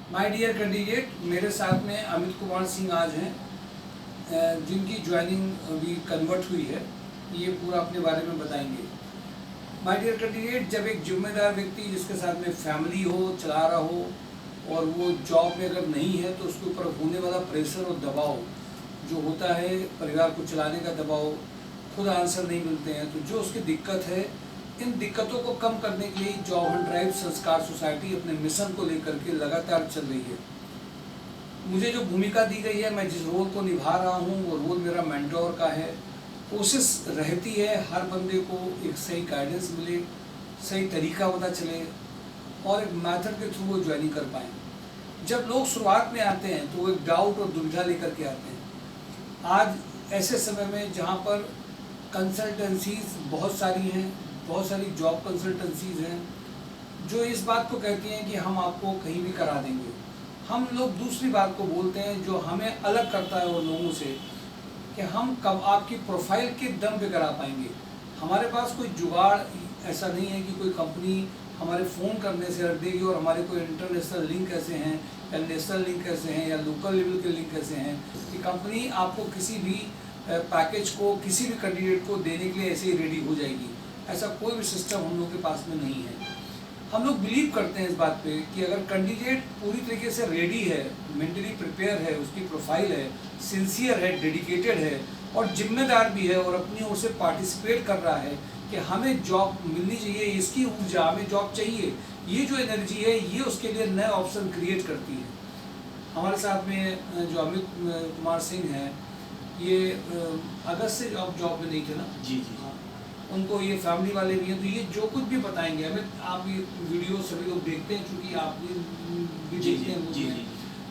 My dear candidate, मेरे साथ में अमित कुमार सिंह आज हैं, जिनकी ज्वाइनिंग अभी कन्वर्ट हुई है। ये पूरा अपने बारे में बताएंगे। माय डियर कैंडिडेट, जब एक जिम्मेदार व्यक्ति जिसके साथ में फैमिली हो, चला रहा हो, और वो जॉब में अगर नहीं है तो उसके ऊपर होने वाला प्रेशर और दबाव जो होता है, परिवार को चलाने का दबाव, खुद आंसर नहीं मिलते हैं, तो जो उसकी दिक्कत है, इन दिक्कतों को कम करने के लिए जॉब ऑन ड्राइव संस्कार सोसाइटी अपने मिशन को लेकर के लगातार चल रही है। मुझे जो भूमिका दी गई है, मैं जिस रोल को निभा रहा हूँ, वो रोल मेरा मेंटोर का है। कोशिश रहती है हर बंदे को एक सही गाइडेंस मिले, सही तरीका पता चले और एक मेथड के थ्रू वो ज्वाइनिंग कर पाएँ। जब लोग शुरुआत में आते हैं तो वो एक डाउट और दुविधा लेकर के आते हैं। आज ऐसे समय में जहाँ पर कंसल्टेंसीज बहुत सारी हैं, बहुत सारी जॉब कंसल्टेंसीज हैं जो इस बात को कहती हैं कि हम आपको कहीं भी करा देंगे। हम लोग दूसरी बात को बोलते हैं जो हमें अलग करता है वो लोगों से, कि हम कब आपकी प्रोफाइल के दम पे करा पाएंगे। हमारे पास कोई जुगाड़ ऐसा नहीं है कि कोई कंपनी हमारे फ़ोन करने से रख देगी और हमारे कोई इंटरनेशनल लिंक ऐसे हैं या नेशनल लिंक ऐसे हैं या लोकल लेवल के लिंक ऐसे हैं कि कंपनी आपको किसी भी पैकेज को, किसी भी कैंडिडेट को देने के लिए ऐसे ही रेडी हो जाएगी। ऐसा कोई भी सिस्टम हम लोग के पास में नहीं है। हम लोग बिलीव करते हैं इस बात पे कि अगर कैंडिडेट पूरी तरीके से रेडी है, मेंटली प्रिपेयर है, उसकी प्रोफाइल है, सिंसियर है, डेडिकेटेड है और जिम्मेदार भी है और अपनी ओर से पार्टिसिपेट कर रहा है कि हमें जॉब मिलनी चाहिए, इसकी ऊर्जा, हमें जॉब चाहिए, ये जो एनर्जी है ये उसके लिए नए ऑप्शन क्रिएट करती है। हमारे साथ में जो अमित कुमार सिंह हैं, ये अगस्त से जॉब में नहीं थे ना जी जी। हाँ, उनको ये फैमिली वाले भी हैं, तो ये जो कुछ भी बताएंगे हमें, आप ये वीडियो सभी लोग देखते हैं क्योंकि आप भी देखते हैं जी जी।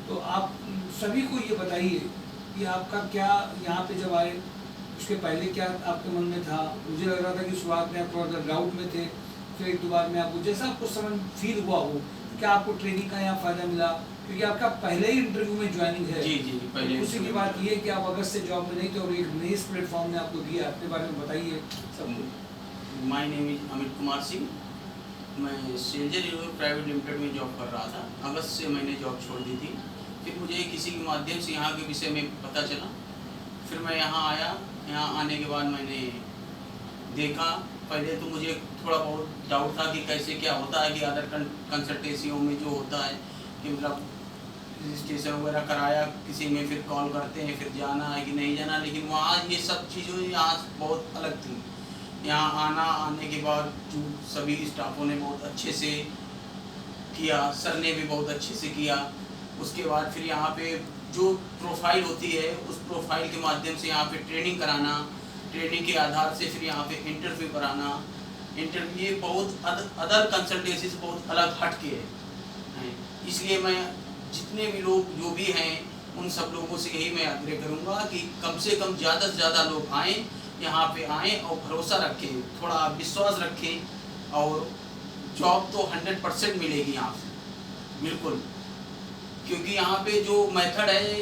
तो आप सभी को ये बताइए कि आपका क्या यहाँ पे जब आए, उसके पहले क्या आपके मन में था। मुझे लग रहा था कि शुरुआत में आप थोड़ा डाउट में थे, फिर एक दो बार में आपको जैसा आपको समझ फील हुआ हो, क्या आपको ट्रेनिंग का यहाँ फ़ायदा मिला, क्योंकि आपका पहले ही इंटरव्यू में ज्वाइनिंग है। जी जी पहले उसी की बात ये है कि आप अगस्त से जॉब में नहीं थे और एक नई प्लेटफॉर्म ने आपको दिया, अपने बारे में बताइए सबको। My name is Amit Kumar Singh. मैं सेंजर प्राइवेट लिमिटेड में जॉब कर रहा था। अगस्त से मैंने जॉब छोड़ दी थी। फिर मुझे किसी के माध्यम से यहाँ के विषय में पता चला। फिर मैं यहाँ आया। यहाँ आने के बाद मैंने देखा, पहले तो मुझे थोड़ा बहुत डाउट था कि कैसे क्या होता है, कि अदर कंसल्टेंसियों में जो होता है कि मतलब रजिस्ट्रेशन वगैरह कराया किसी में, फिर कॉल करते हैं, फिर जाना है कि नहीं जाना, लेकिन वहाँ ये सब चीज़ों यहाँ बहुत अलग थी। यहाँ आने के बाद जो सभी स्टाफों ने बहुत अच्छे से किया, सर ने भी बहुत अच्छे से किया। उसके बाद फिर यहाँ पे जो प्रोफाइल होती है, उस प्रोफाइल के माध्यम से यहाँ पे ट्रेनिंग कराना, ट्रेनिंग के आधार से फिर यहाँ पे इंटरव्यू कराना। इंटरव्यू ये बहुत अदर कंसल्टेंसी से बहुत अलग हट के है। इसलिए मैं जितने भी लोग जो भी हैं उन सब लोगों से यही मैं आग्रह करूँगा कि कम से कम ज़्यादा से ज़्यादा लोग आएँ, यहाँ पे आएँ और भरोसा रखें, थोड़ा विश्वास रखें और जॉब तो 100% मिलेगी यहाँ से, बिल्कुल। क्योंकि यहाँ पे जो मेथड है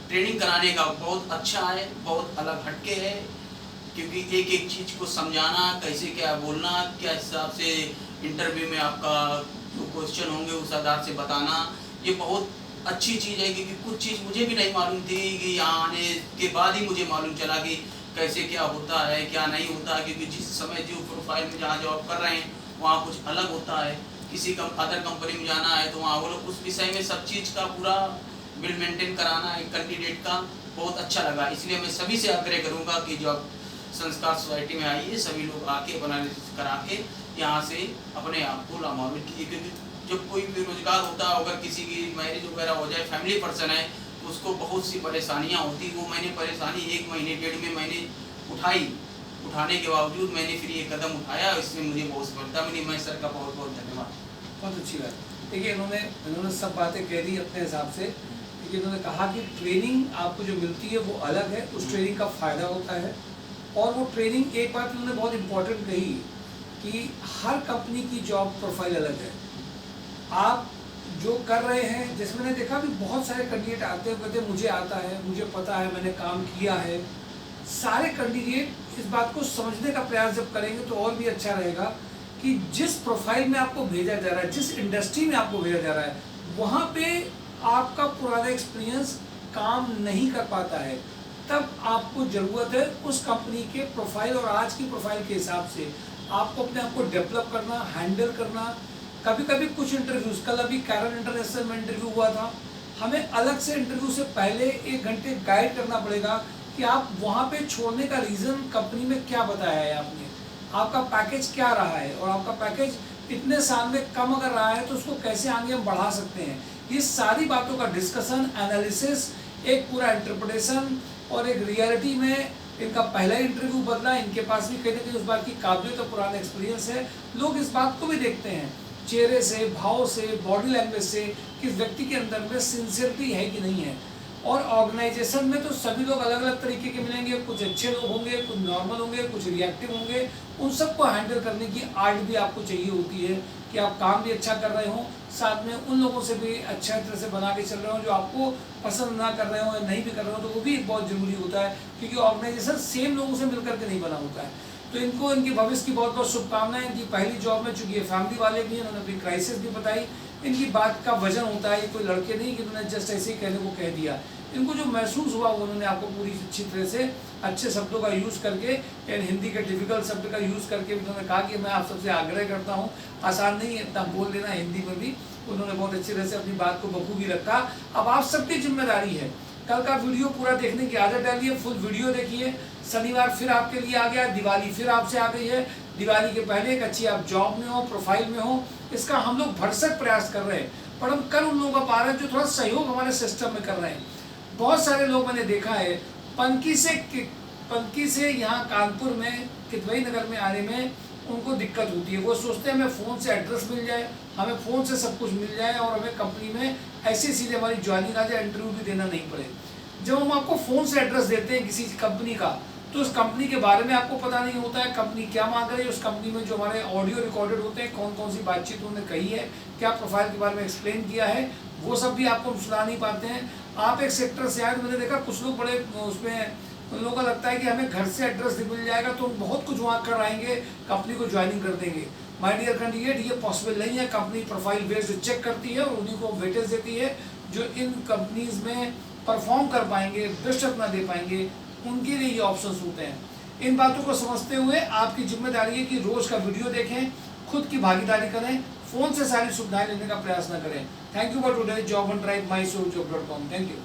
ट्रेनिंग कराने का बहुत अच्छा है, बहुत अलग हटके है। क्योंकि एक एक चीज़ को समझाना, कैसे क्या बोलना, क्या हिसाब से इंटरव्यू में आपका जो क्वेश्चन होंगे उस आधार से बताना, ये बहुत अच्छी चीज़ है। क्योंकि कुछ चीज़ मुझे भी नहीं मालूम थी कि यहाँ आने के बाद ही मुझे मालूम चला कि कैसे क्या होता है, क्या नहीं होता है। क्योंकि जिस समय जो प्रोफाइल में जहाँ जॉब कर रहे हैं वहाँ कुछ अलग होता है, किसी अदर कंपनी में जाना है तो वहाँ वो लोग उस विषय में सब चीज़ का पूरा बिल मेंटेन कराना एक कैंडिडेट का बहुत अच्छा लगा। इसलिए मैं सभी से आग्रह करूँगा कि जॉब संस्कार सोसाइटी में आइए, सभी लोग आके अपना रजिस्टर करा के यहाँ से अपने आप को लाभान्वित कीजिए। क्योंकि जब कोई बेरोजगार होता है, अगर किसी की मैरिज वगैरह हो जाए, फैमिली पर्सन है, तो उसको बहुत सी परेशानियाँ होती। वो मैंने परेशानी 1 महीने 1.5 में मैंने उठाने के बावजूद मैंने फिर ये कदम उठाया, इसमें मुझे बहुत सफलता मिली। मैं सर का बहुत बहुत धन्यवाद। बहुत अच्छी बात। देखिए, इन्होंने सब बातें कह दी अपने हिसाब से। लेकिन इन्होंने कहा कि ट्रेनिंग आपको जो मिलती है वो अलग है, उस ट्रेनिंग का फ़ायदा होता है। और वो ट्रेनिंग, एक बात उन्होंने बहुत इम्पोर्टेंट कही कि हर कंपनी की जॉब प्रोफाइल अलग है। आप जो कर रहे हैं, जैसे मैंने देखा भी बहुत सारे कैंडिडेट आते हैं, कहते हैं मुझे आता है, मुझे पता है, मैंने काम किया है। सारे कैंडिडेट इस बात को समझने का प्रयास जब करेंगे तो और भी अच्छा रहेगा कि जिस प्रोफाइल में आपको भेजा जा रहा है, जिस इंडस्ट्री में आपको भेजा जा रहा है, वहाँ पे आपका पुराना एक्सपीरियंस काम नहीं कर पाता है, तब आपको ज़रूरत है उस कंपनी के प्रोफाइल और आज की प्रोफाइल के हिसाब से आपको अपने आप को डेवलप करना, हैंडल करना। कभी कभी कुछ इंटरव्यूज़, कल अभी कैरन इंटरनेशनल में इंटरव्यू हुआ था, हमें अलग से इंटरव्यू से पहले 1 घंटे गाइड करना पड़ेगा कि आप वहाँ पे छोड़ने का रीज़न कंपनी में क्या बताया है आपने, आपका पैकेज क्या रहा है, और आपका पैकेज इतने साल में कम अगर रहा है तो उसको कैसे आगे हम बढ़ा सकते हैं। ये सारी बातों का डिस्कशन, एनालिसिस, एक पूरा इंटरप्रिटेशन और एक रियलिटी में इनका पहला इंटरव्यू बदला। इनके पास भी कहीं ना कहीं उस बात की काबिलियत और पुराना एक्सपीरियंस है। लोग इस बात को भी देखते हैं चेहरे से, भाव से, बॉडी लैंग्वेज से कि इस व्यक्ति के अंदर में सिंसियरिटी है कि नहीं है। और ऑर्गेनाइजेशन में तो सभी लोग अलग अलग तरीके के मिलेंगे, कुछ अच्छे लोग होंगे, कुछ नॉर्मल होंगे, कुछ रिएक्टिव होंगे। उन सबको हैंडल करने की आर्ट भी आपको चाहिए होती है कि आप काम भी अच्छा कर रहे हो, साथ में उन लोगों से भी अच्छा तरह से बना के चल रहे हो जो आपको पसंद ना कर रहे हो या नहीं भी कर रहे हो, तो वो भी बहुत ज़रूरी होता है, क्योंकि ऑर्गेनाइजेशन सेम लोगों से मिलकर के नहीं बना होता है। तो इनको इनकी भविष्य की बहुत बहुत शुभकामनाएं। इनकी पहली जॉब में, चूंकि ये फैमिली वाले भी हैं, उन्होंने अपनी क्राइसिस भी बताई। इनकी बात का वजन होता है, ये कोई लड़के नहीं कि उन्होंने जस्ट ऐसे ही कहने को कह दिया। इनको जो महसूस हुआ वो उन्होंने आपको पूरी अच्छी तरह से अच्छे शब्दों का यूज़ करके, यानी हिंदी के डिफिकल्ट शब्द का यूज़ करके उन्होंने कहा कि मैं आप सबसे आग्रह करता हूँ, आसान नहीं है इतना बोल देना हिंदी में भी। उन्होंने बहुत अच्छी तरह से अपनी बात को बखूबी रखा। अब आप सबकी जिम्मेदारी है, कल का वीडियो पूरा देखने की आदत डालिए, फुल वीडियो देखिए। शनिवार फिर आपके लिए आ गया, दिवाली फिर आपसे आ गई है। दिवाली के पहले एक अच्छी आप जॉब में हो, प्रोफाइल में हो, इसका हम लोग भरसक प्रयास कर रहे हैं, पर हम कर उन लोगों का पा रहे हैं जो थोड़ा सहयोग हमारे सिस्टम में कर रहे हैं। बहुत सारे लोग मैंने देखा है पनकी से यहाँ कानपुर में कितवई नगर में आने में उनको दिक्कत होती है। वो सोचते हैं हमें फ़ोन से एड्रेस मिल जाए, हमें फ़ोन से सब कुछ मिल जाए और हमें कंपनी में ऐसे सीधे हमारी ज्वाइनिंग आ जाए, इंटरव्यू भी देना नहीं पड़े। जब हम आपको फ़ोन से एड्रेस देते हैं किसी कंपनी का, तो उस कंपनी के बारे में आपको पता नहीं होता है, कंपनी क्या मांग रही है। उस कंपनी में जो हमारे ऑडियो रिकॉर्डेड होते हैं, कौन कौन सी बातचीत उन्होंने कही है, क्या प्रोफाइल के बारे में एक्सप्लेन किया है, वो सब भी आपको सुना नहीं पाते हैं। आप एक सेक्टर से आए, मैंने देखा कुछ लोग बड़े उसमें, उन लोगों को लगता है कि हमें घर से एड्रेस मिल जाएगा तो बहुत कुछ वहाँ कर आएंगे, कंपनी को ज्वाइनिंग कर देंगे। माय डियर कैंडिडेट, ये पॉसिबल नहीं है। कंपनी प्रोफाइल बेस्ड चेक करती है और उन्हीं को वेटेज देती है जो इन कंपनीज में परफॉर्म कर पाएंगे, बेस्ट अपना दे पाएंगे, उनके लिए ये ऑप्शंस होते हैं। इन बातों को समझते हुए आपकी जिम्मेदारी है कि रोज़ का वीडियो देखें, खुद की भागीदारी करें, फ़ोन से सारी सुविधाएं लेने का प्रयास न करें। Thank you for today job on drive my show जॉब.com। Thank you.